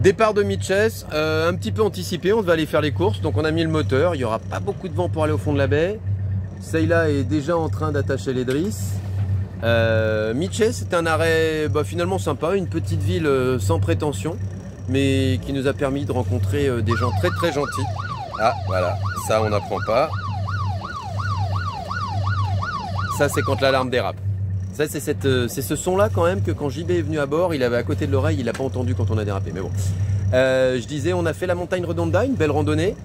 Départ de Mitches, un petit peu anticipé, on devait aller faire les courses, donc on a mis le moteur, il n'y aura pas beaucoup de vent pour aller au fond de la baie. Seyla est déjà en train d'attacher les drisses. Mitches, c'est un arrêt finalement sympa, une petite ville sans prétention, mais qui nous a permis de rencontrer des gens très très gentils. Ah voilà, ça on n'apprend pas. Ça c'est quand l'alarme dérape. Ça c'est ce son là quand même que quand JB est venu à bord, il avait à côté de l'oreille, il n'a pas entendu quand on a dérapé. Mais bon, je disais, on a fait la montagne Redonda, une belle randonnée.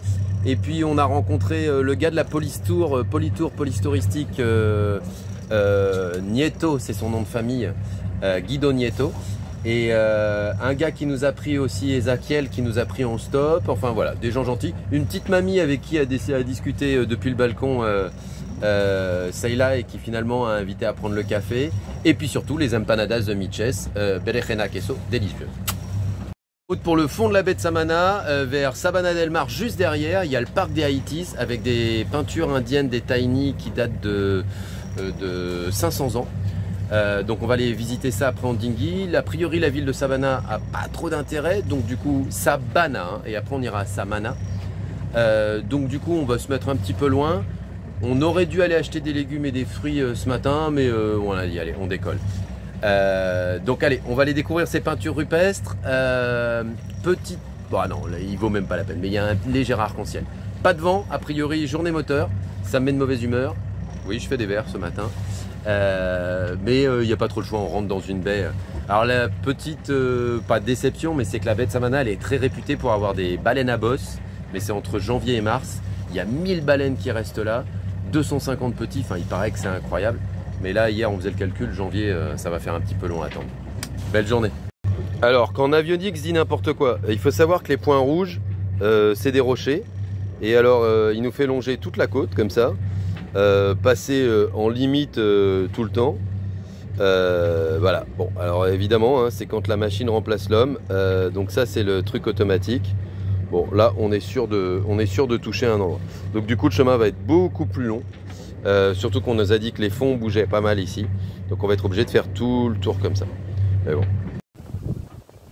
Et puis on a rencontré le gars de la police touristique, Nieto, c'est son nom de famille, Guido Nieto. Et un gars qui nous a pris aussi, Ezakiel, qui nous a pris en stop. Enfin voilà, des gens gentils. Une petite mamie avec qui a discuté depuis le balcon Seyla et qui finalement a invité à prendre le café. Et puis surtout les empanadas de Mitches, berenjena queso, délicieux. Route pour le fond de la baie de Samana, vers Sabana del Mar, juste derrière, il y a le parc des Haïtis avec des peintures indiennes, des tiny qui datent de 500 ans. Donc on va aller visiter ça après en dinghy. A priori la ville de Savannah a pas trop d'intérêt, donc du coup Sabana, hein, et après on ira à Samana. Donc du coup on va se mettre un petit peu loin. On aurait dû aller acheter des légumes et des fruits ce matin, mais on a dit allez, on décolle. Donc allez, on va aller découvrir ces peintures rupestres. Petite, bon non, là, il vaut même pas la peine, mais il y a un léger arc-en-ciel. Pas de vent, a priori journée moteur, ça me met de mauvaise humeur. Oui, je fais des verres ce matin, mais il n'y a pas trop le choix, on rentre dans une baie. Alors la petite, pas déception, mais c'est que la baie de Samana, elle est très réputée pour avoir des baleines à bosse, mais c'est entre janvier et mars. Il y a 1000 baleines qui restent là, 250 petits, enfin il paraît que c'est incroyable. Mais là, hier, on faisait le calcul, janvier, ça va faire un petit peu long à attendre. Belle journée. Alors, quand Avionics dit n'importe quoi, il faut savoir que les points rouges, c'est des rochers. Et alors, il nous fait longer toute la côte, comme ça. Passer en limite tout le temps. Voilà. Bon, alors évidemment, hein, c'est quand la machine remplace l'homme. Donc ça, c'est le truc automatique. Bon, là, on est sûr de toucher un endroit. Donc du coup, le chemin va être beaucoup plus long. Surtout qu'on nous a dit que les fonds bougeaient pas mal ici. Donc on va être obligé de faire tout le tour comme ça. Mais bon.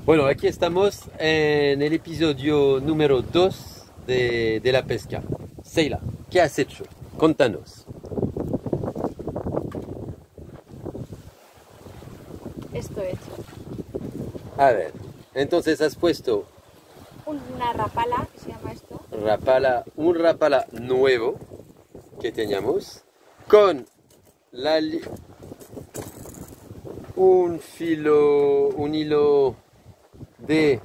Bueno, aquí estamos en el episodio número 2 de la pesca. Seyla, ¿qué has hecho? Contanos. Esto he hecho. A ver, entonces has puesto Una rapala, que se llama esto. un rapala nuevo que teníamos con un hilo de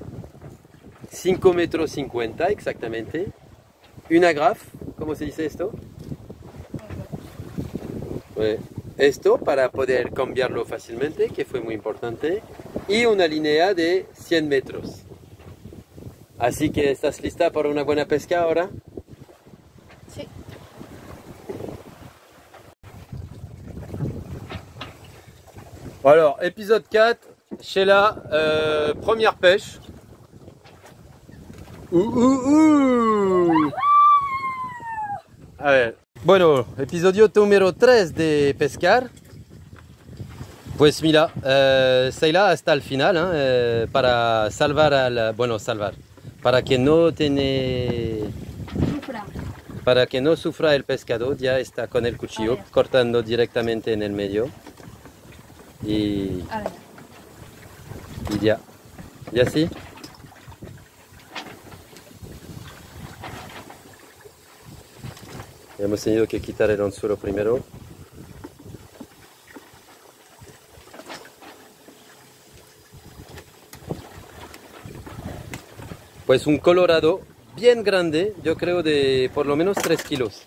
5,50 metros exactamente, une agrafe, ¿cómo se dice esto? Esto para poder cambiarlo fácilmente, que fue muy importante, y una línea de 100 metros. Así que estás lista para una buena pesca ahora. Sí. Alors, épisode 4, Sheila, première pêche. A ver. Bueno, episodio número 3 de pescar. Pues mira, Seyla hasta el final, ¿eh? Para salvar para que no para que no sufra el pescado, ya está con el cuchillo cortando directamente en el medio. Y ya. ¿Ya sí? Hemos tenido que quitar el anzuelo primero. Pues un colorado bien grande, yo creo de por lo menos 3 kilos.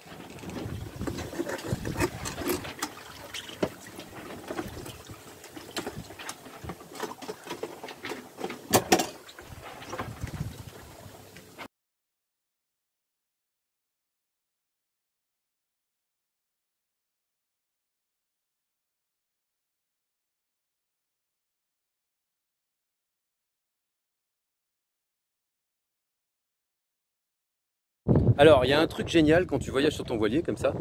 Alors, il y a un truc génial quand tu voyages sur ton voilier comme ça,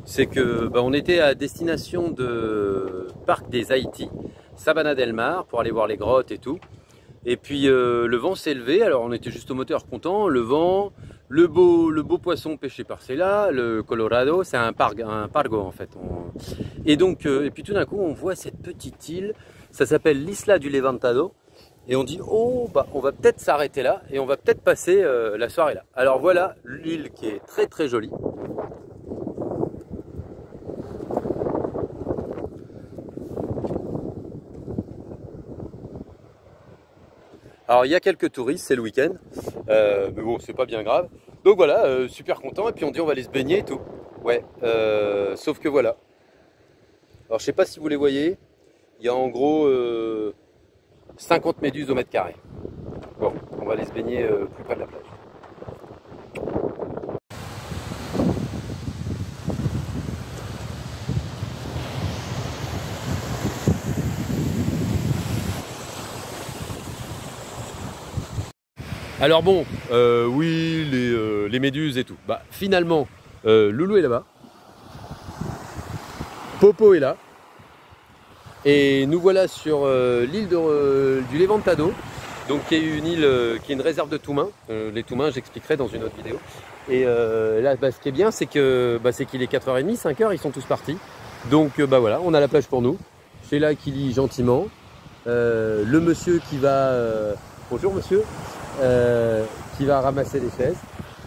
c'est que on était à destination de parc des Haïtis, Sabana del Mar, pour aller voir les grottes et tout. Et puis le vent s'est levé, alors on était juste au moteur content, le vent, le beau poisson pêché par Céla, le Colorado, c'est un pargo en fait. Et donc, et puis tout d'un coup on voit cette petite île, ça s'appelle l'Isla du Levantado, et on dit oh bah on va peut-être s'arrêter là et on va peut-être passer la soirée là. Alors voilà l'île qui est très très jolie. Alors il y a quelques touristes, c'est le week-end, mais bon c'est pas bien grave. Donc voilà, super content, et puis on dit on va aller se baigner et tout. Ouais, sauf que voilà. Alors je sais pas si vous les voyez, il y a en gros 50 méduses au mètre carré. Bon, on va aller se baigner plus près de la plage. Alors bon, oui, les méduses et tout. Bah finalement, Loulou est là-bas. Popo est là. Et nous voilà sur l'île du Levantado, donc qui est une île, qui est une réserve de Toumains. Les Toumains, j'expliquerai dans une autre vidéo. Et là, bah, ce qui est bien, c'est que c'est qu'il est 4h30, 5h, ils sont tous partis. Donc bah voilà, on a la plage pour nous. C'est là qui lit gentiment. Le monsieur qui va... bonjour monsieur. Qui va ramasser les chaises.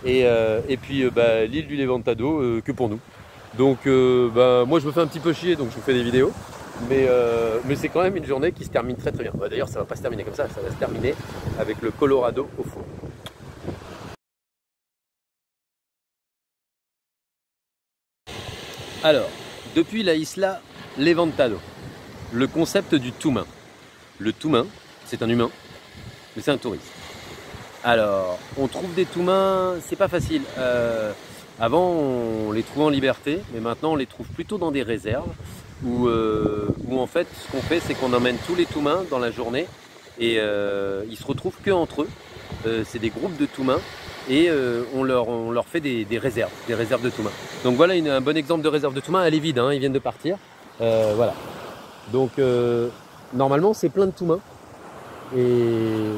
Et puis bah, l'île du Levantado que pour nous. Donc bah, moi je me fais un petit peu chier, donc je vous fais des vidéos. Mais c'est quand même une journée qui se termine très très bien. Bah, d'ailleurs ça va pas se terminer comme ça va se terminer avec le Colorado au fond. Alors, depuis la Isla Levantado, le concept du Toumain. Le Toumain, c'est un humain, mais c'est un touriste. Alors, on trouve des Toumains, c'est pas facile. Avant, on les trouvait en liberté, mais maintenant, on les trouve plutôt dans des réserves où en fait, ce qu'on fait, c'est qu'on emmène tous les Toumains dans la journée et ils se retrouvent que entre eux. C'est des groupes de Toumains et on leur fait des réserves de Toumains. Donc voilà un bon exemple de réserve de Toumains. Elle est vide, hein, ils viennent de partir. Voilà. Donc normalement, c'est plein de Toumains et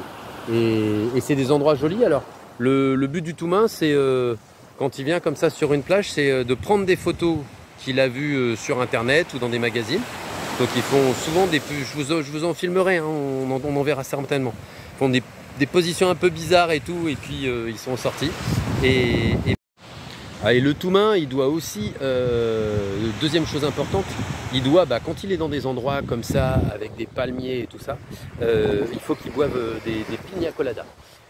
c'est des endroits jolis. Alors le but du Toumain, c'est quand il vient comme ça sur une plage, c'est de prendre des photos qu'il a vues sur internet ou dans des magazines. Donc ils font souvent je vous en filmerai, hein, on en verra certainement. Ils font des positions un peu bizarres et tout, et puis ils sont sortis. Et le Toumain, il doit aussi, deuxième chose importante, il doit, quand il est dans des endroits comme ça, avec des palmiers et tout ça, il faut qu'il boive des piña coladas.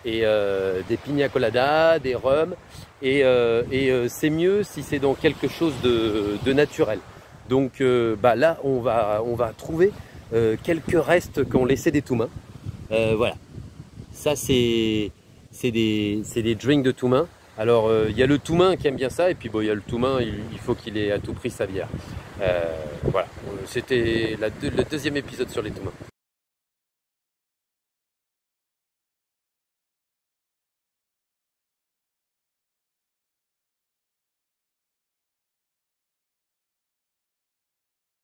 Et des piña coladas, des rhums, et c'est mieux si c'est dans quelque chose de naturel. Donc là, on va trouver quelques restes qu'ont laissé des Toumains. Voilà, ça c'est des drinks de Toumain. Alors il y a le Toumain qui aime bien ça, et puis il y a le Toumain, il faut qu'il ait à tout prix sa bière. Voilà, c'était le deuxième épisode sur les Toumains.